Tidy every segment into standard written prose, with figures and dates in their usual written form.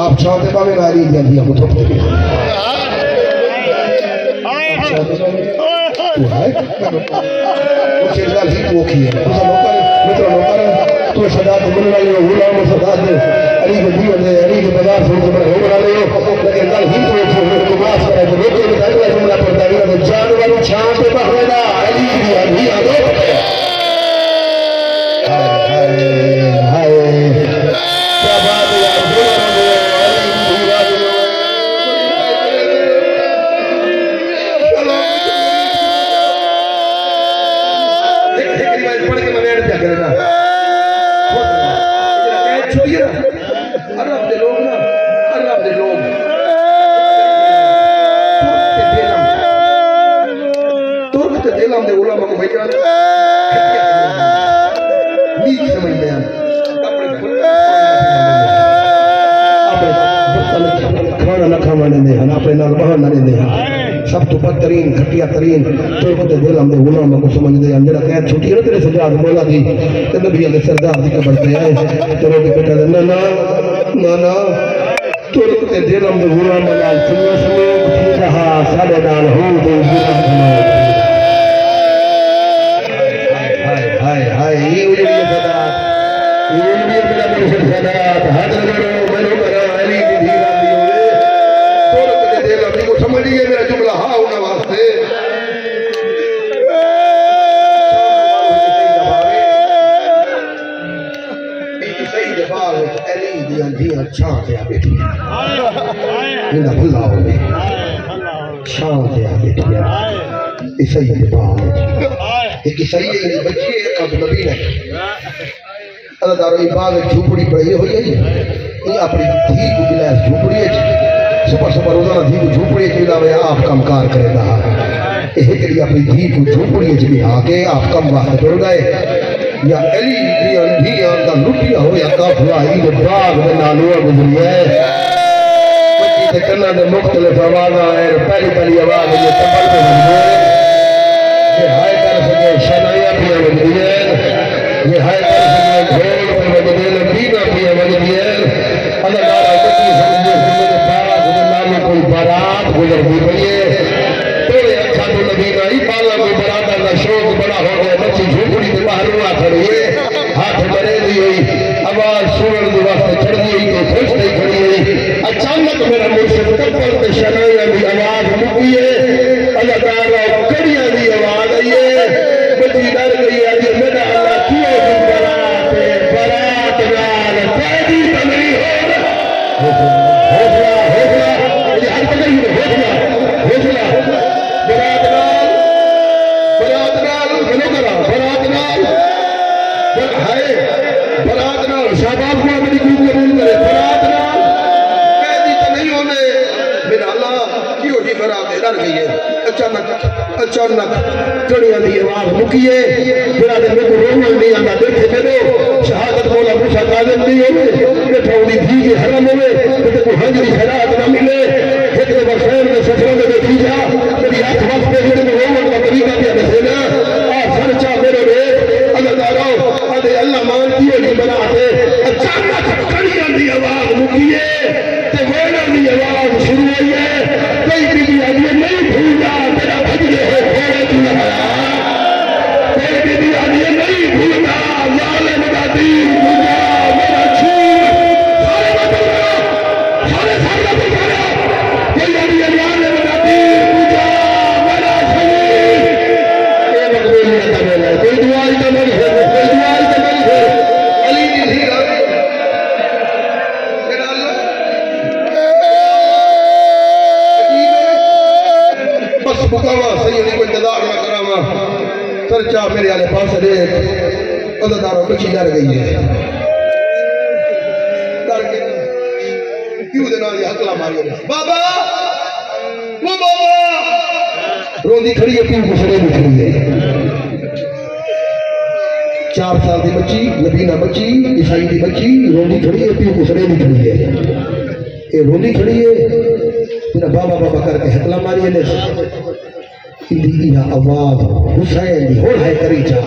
आप चाहते पावे गाड़ी दिया को थोप दे वो चिल्ला ही वो की है उस नौकर मित्र नौकर तो सदा तुमने वाले गुलाम सदा दे अली के जीवन दे अली के बाजार से तुम हो बना ले लेकिन कल ही तो माफ करे तो रोके निकाल ले जुमला पड़ता है तो जान वाली छां पे बहरेदा अली की अभी आ दो हाय क्या बात है यार अपने नाल बहाना देंदे हैं सब तो बदतरीन घटिया तरीन तुरबत दिल हमने गुलाम को समझदे हैं जेड़ा कह छुट्टी ना तेरे सजाद मौला दी ते नबी अल्लाह सरदार दी कबर पे आए तेरे के बेटा ना ना ना ना तुरबत दिल हमने गुलाम नाल सुनो सुनो की रहा साडे नाल हो तो हाय हाय हाय ये उजड़ी सदा ये मेरा मुर्शिद सदा हाजिर करो मैंने करा अली की धीरा समझिए मेरा जुमला हाँ होने वास्ते सही जवाब अली दी अंधियां छां ते आ बैठी इंदा भुल्ला हो गई छां ते आ बैठी ये सही जवाब है एक सही है बच्चे अब नबी ने अल्लाह ताला इबादत झूपड़ी पड़ी हुई है ये अपनी धी को गिलास झूपड़ी है सुबह सुबह रोजाना धी को झूपड़ी चिल्लावे आप कम कार करेगा ये अपनी धी को झूपड़ी च भी आके आप कम वास्ते टुर गए या अली दी अंधियां दा लुटिया हो या काफिला ईद बाग दे नालों गुजरी है बच्ची ते कन्ना दे मुख्तलिफ आवाज़ां है पहली पहली आवाज़ ये तबल पे बजदी है ये हाय कर सके शनाया पे बजदी है ये हाय कर सके ढोल पे बजदी है बीना पे बजदी है अल्लाह ताला बच्ची समझे कोई बारात गुजरती पड़ी है तेरे अच्छा तो नबी नहीं पाला कोई बारात का शौक बड़ा हो गया बच्ची झूपड़ी के बाहर हुआ खड़ी है हाथ बने दी हुई आवाज सुनने के वास्ते चढ़ गई तो खुश नहीं खड़ी हुई अचानक मेरा मुर्शिद कपल पे शनाया की आवाज मुकी है अल्लाह ताला कड़िया की आवाज आई है बच्ची डर गई है मेरा अल्लाह क्यों बारात बारात नाल कैदी तो नहीं हो अचानक कड़िया की आवाज मुकी है मेरा मेरे को रोमन नहीं आता देखे मेरे शहादत मौला मूसा काज़िम दी हो बैठा उड़ी धी के हरम होवे तो को हजरी खैरात ना मिले एक तो बखैर में सफरों में देखी जा मेरी आंख वास्ते मेरे को रोमन का तरीका दिया दे ना आ खर्चा मेरे रे अल्लाह ताला अरे अल्लाह मान की होगी बनाते अचानक कड़िया की आवाज मुकी है ते वेला की आवाज शुरू हुई है कोई भी आदमी नहीं भूला तेरा भजरे हो घोड़े तू लगाया कोई भी आदमी नहीं भूला लाल मदा दीन भूला मेरा छूर सारे बदल बुकावा सही नहीं कोई इंतजार ना करावा चर्चा मेरे आले पास दे अदादारों को चीज गई है डर के क्यों देना ये हकला मारियो बाबा वो बाबा रोंदी खड़ी है क्यों घुसड़े में खड़ी है 4 साल की बच्ची नबीना बच्ची ईसाई की बच्ची रोंदी खड़ी है क्यों घुसड़े में खड़ी है ये रोंदी खड़ी है तेरा बाबा बाबा करके हकला मारी है इंदी आवाज हुसैन दी होड़ है करी जा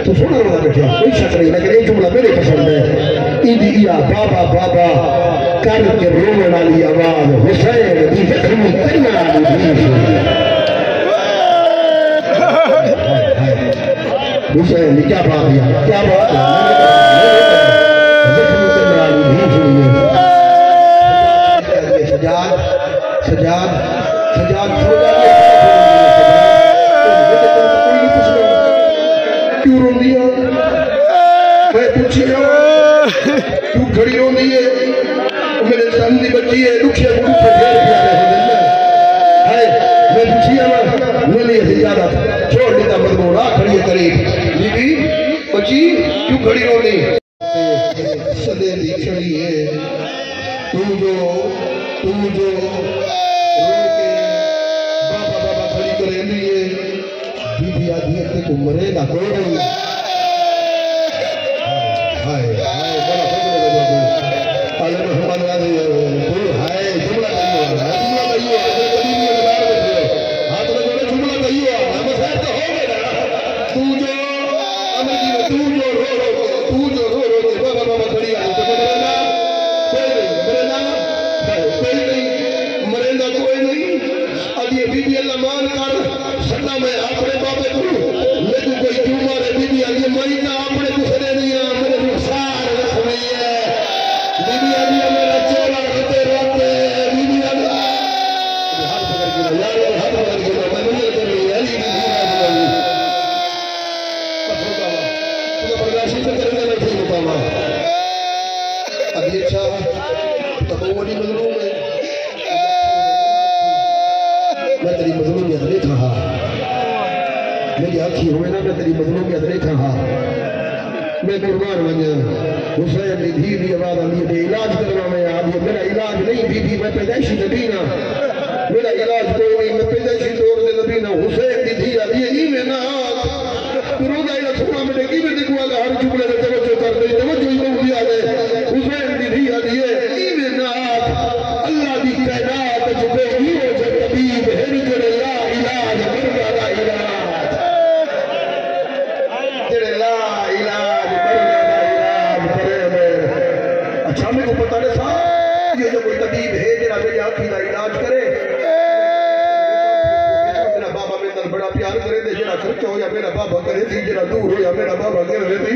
तो सोना रोना बैठे कोई शक नहीं लेकिन ये जुमला मेरे पसंद है इंदी बाबा बाबा करके रोने वाली आवाज हुसैन दी जख्मी करने वाली हुसैन क्या बात है क्या बात है जख्मी करने वाली भी सुनिए सजाद सजाद सजाद सो जाइए क्यों रोंदी है मैं पूछी क्यों खड़ी रोंदी है मेरे सन की बच्ची है दुखिया गुरु से ढेर प्यारे है मैं पूछी मिली ज्यादा छोड़ देता मजबूर आ खड़ी है करीब बीबी बच्ची क्यों खड़ी रोंदी सदे दी खड़ी है तू जो रोके बाबा बाबा खड़ी करे लिए बीबी आदि के को मरेगा कोई नहीं हाय हाय बड़ा आले मोहम्मद गाजी कोई हाय जुमला कहियो कभी भी लगार बैठो हाथ में जोड़े जुमला कहियो हम साथ तो हो गए ना तू जो अमर जी तू जो रो बाबा बाबा खड़ी आई तो मरेगा कोई नहीं मरेगा कोई नहीं अब ये बीबी अल्लाह मान कर सदा में अपने बाबे को लेकिन कोई क्यों मारे बीबी अल्लाह मरी ना अपने दूसरे नहीं मेरे नुकसान रखनी है बीबी अल्लाह मेरा चोला रोते रोते बीबी अल्लाह हाथ पकड़ के यार हाथ पकड़ के मैं नहीं कर रही अली की बाबा तो बर्दाश्त करने नहीं थी बाबा अभी अच्छा तब वो नहीं मजलूम है मैं तेरी मजलूमियत नहीं कहा मेरी आँखी हुए ना मैं तेरी मजलूमियत नहीं कहा मैं कुर्बान बन हुसैन की धी भी आवाज आनी है इलाज करना मैं आज मेरा इलाज नहीं बीबी मैं पैदाइशी नबी ना मेरा इलाज कोई नहीं मैं पैदाइशी दौर में नबी ना हुसैन की धी आनी है में ना रोजा इला सुना मैंने की में देखूंगा हर जुमले में तवज्जो कर दे तवज्जो ही नहीं आ गए हुसैन की धी आनी है में ना अल्लाह की कायनात जो ही हो जब तबीब है तेरे ला इलाज मरदा ला इलाज तेरे ला इलाज मरदा ला इलाज करे अच्छा मेरे को पता नहीं साहब ये जो कोई तबीब है जरा मेरी आँखी का इलाज करे मेरा बाबा मेरे नाल बड़ा प्यार करे दे जरा खर्चा हो या मेरा बाबा करे थी जरा दूर हो या मेरा बाबा करे थी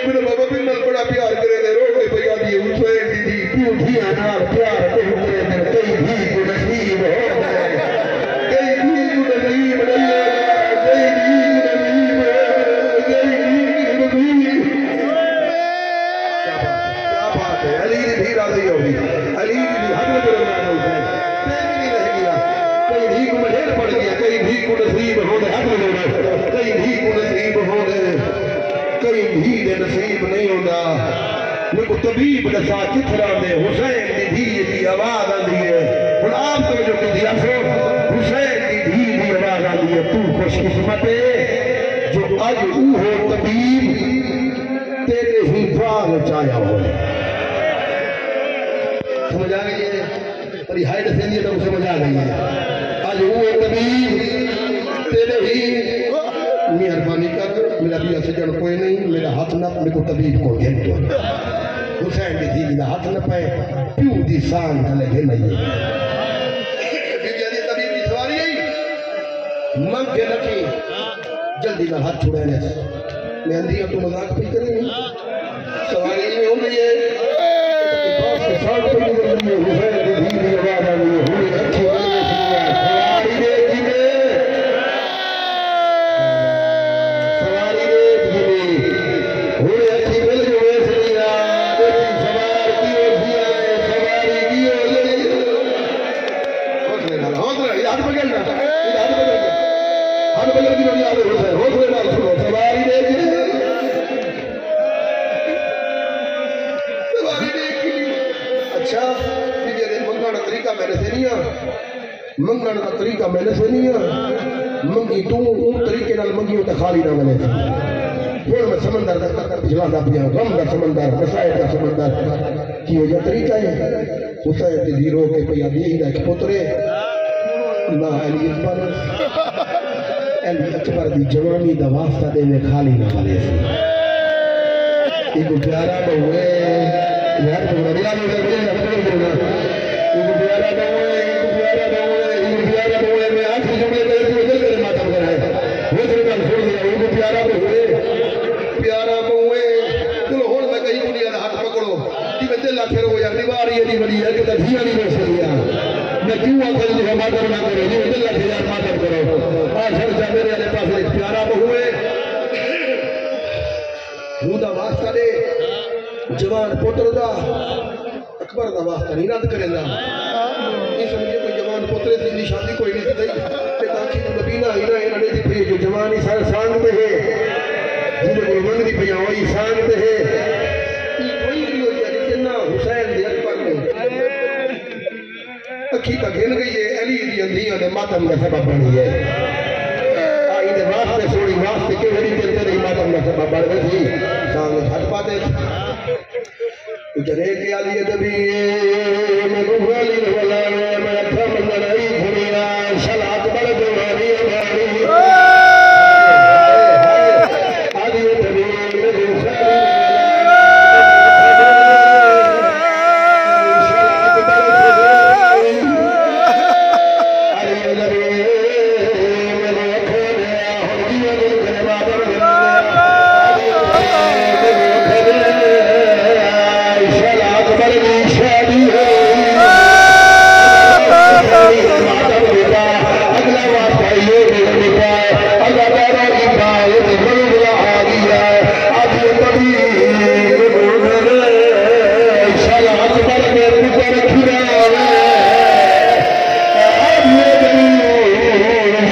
मेरा बाबा मेरे नाल बड़ा प्यार करे दे रोके भैया दी हुसैन दी क्यों धिया नाल प्यार करे कई भी को नसीब हो कई भी को नसीब नहीं है कई भी को नसीब क्या बात है अली की भी राजी होगी अली की भी हक में करना है हुसैन नहीं रह गया कई भी को ढेर पड़ गया कई भी को नसीब हो गए हक में कई भी को नसीब हो गए कई भी दे नसीब नहीं होता मेरे को तबीब दसा किथरा में हुसैन की धी की आवाज आती है और आप तो जो दिया सो हुसैन की धी की आवाज आती है तू खुशकिस्मत है जो आज वो हो तबीब तेरे ही बाग चाया हो समझ आ गई है तेरी हाइट से नहीं तो समझ आ गई है आज वो तबीब तेरे ही मेहरबानी कर मेरा भी सजन कोई नहीं मेरा हाथ ना मेरे को तबीब को दे हुसैन की धी का हाथ न पाए प्यू की शान थले नहीं तबीब की सवारी आई मंग के रखी जल्दी ना हाथ छुड़ाने मैं अंधी तू मजाक भी करेंगे सवारी में हो गई है हुसैन की धी की आवाज आ गई है अच्छी हाथ पकड़ मंगण का तरीका मैंने से नहीं मंगण का तरीका मैंने से नहीं मंगी तू तरीके नाल मंगी तो खाली ना मिले फिर मैं समंदर जलादा पिया गम का समंदर मसाइल का समंदर की हो जा तरीका है हुसैन दी हीरो के पिया दी दा पुत्रे ना अली अकबर दी जवानी दा वास्ता दे में खाली ना मिले एक प्यारा बहुए यार बढ़िया नहीं लग रहा है एक प्यारा बहुए मैं आखिरी जुमले में तो दिल करे मातम कर है वो तो काम छोड़ दिया एक प्यारा बहुए चलो हुन मैं कहीं दुनिया दा हाथ पकड़ो कि मैं दिल आखिर हो यार दीवार ये नहीं बड़ी है कि तधिया नहीं हो सकती मैं क्यों आखिर जो मातम ना करो ये दिल आखिर यार मातम करो आ खर्चा मेरे वाले पास एक प्यारा बहुए हुदा वास्ता दे जवान पुत्र दा अकबर दा वास्ता नहीं रद्द करेंदा ये समझे कोई जवान पुत्र दी शादी कोई नहीं थी ते ताकि मदीना ही ना इन्हां दी पे जो जवानी सारे सांग पे है जिने को मंग दी पिया होई सांग पे है कोई नहीं हो जाए जिन्ना हुसैन दे अकबर ने अखी तक गिन गई है अली दी अंधियां ने मातम का सबब बनी है आई दे वास्ते सोड़ी वास्ते के बड़ी दिल ते मातम का सबब बन गई सांग हट पाते जरे के आली दबी मैं गुवाली वाला मैं अच्छा मंगल आई दुनिया सलात बड़ जवानी हमारी आली दबी मैं गुवाली सलात बड़ जवानी आली दबी मैं खोले होदिया दिल करे बाबा शादी है अगला बात भाइयों अगला की बात बड़ा आ गया अब ये कभी सलात पर में ऊपर खिला अब ये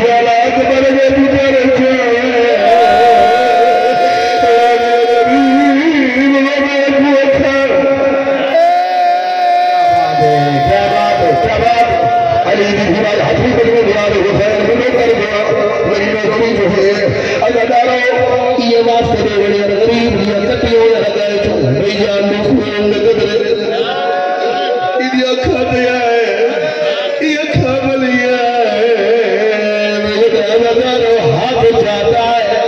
सलात पर में ऊपर ये बात करे बड़े गरीब या कटियो या गए तो भैया लोग न कदरे ये अखा दिया है ये अखा बलिया है ये नजारो हाथ जाता है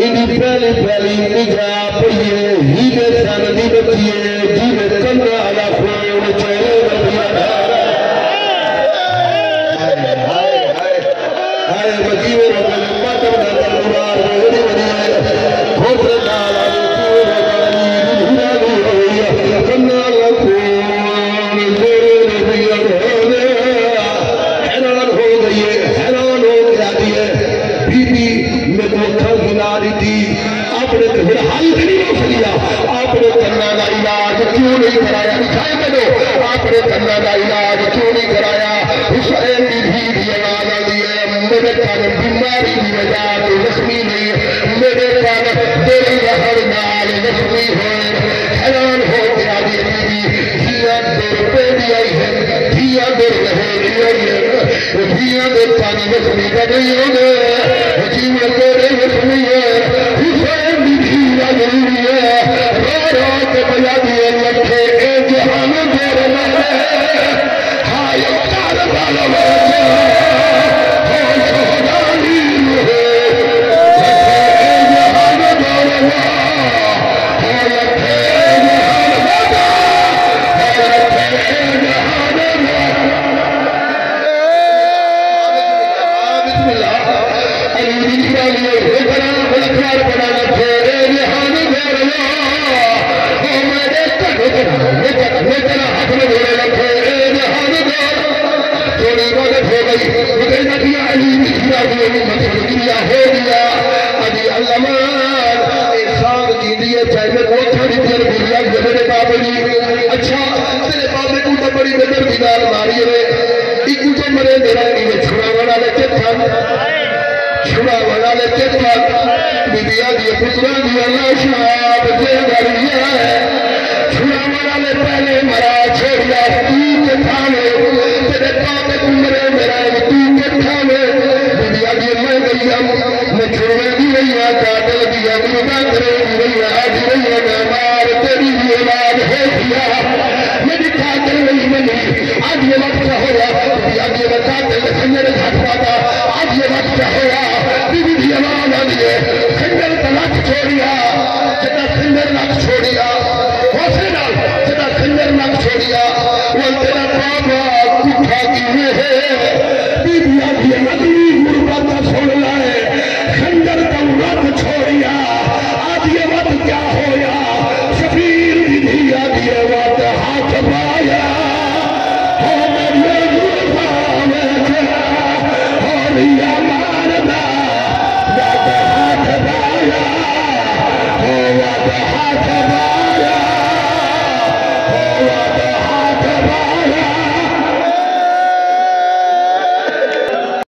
इनकी पहली निगाह पइए ही ने सन दी बचिए जी ने कमरा आला खोल चले बचिया हाय बजीवे मातम दा दरबार आपने कन्ना का इलाज क्यों नहीं कराया आपने कन्ना का इलाज क्यों नहीं कराया हुसैन की भी आवाज आती है मेरे कान बीमारी की वजह से जख्मी नहीं मेरे कान दिल हर नाल जख्मी है हैरान हो गया बीबी धिया देर पे भी आई है धिया देर रहे धिया देर पानी जख्मी का नहीं होने जीवन तेरे जख्मी है हुसैन की धिया जरूरी है रो के बजा दिए लखे जहान मेरे हाय कार वाला अच्छा तेरे बाबे को तो बड़ी नजर दीदार मारी है एक जो मरे मेरा इन्हें छुड़ा वाला लेके था छुड़ा वाला लेके था बिबिया दिए पुत्रा दिया लाशा बच्चे गरिया छुड़ा वाला ले पहले मरा छोड़िया आज ये वक्त क्या होगा आज ये बता खंजर घाट पाता आज ये वक्त क्या होगा बीबी भी आवाज आ गई खंजर का लख छोड़िया जितना खंजर लख छोड़िया होसे ना जितना खंजर लख छोड़िया वो तेरा बाबा कुठा की है बीबी आदि अगली गुरबाता छोड़ लाए खंजर का लख छोड़िया आज ये वक्त क्या होया शबीर विधि आदि वक्त हाथ पाया हाथ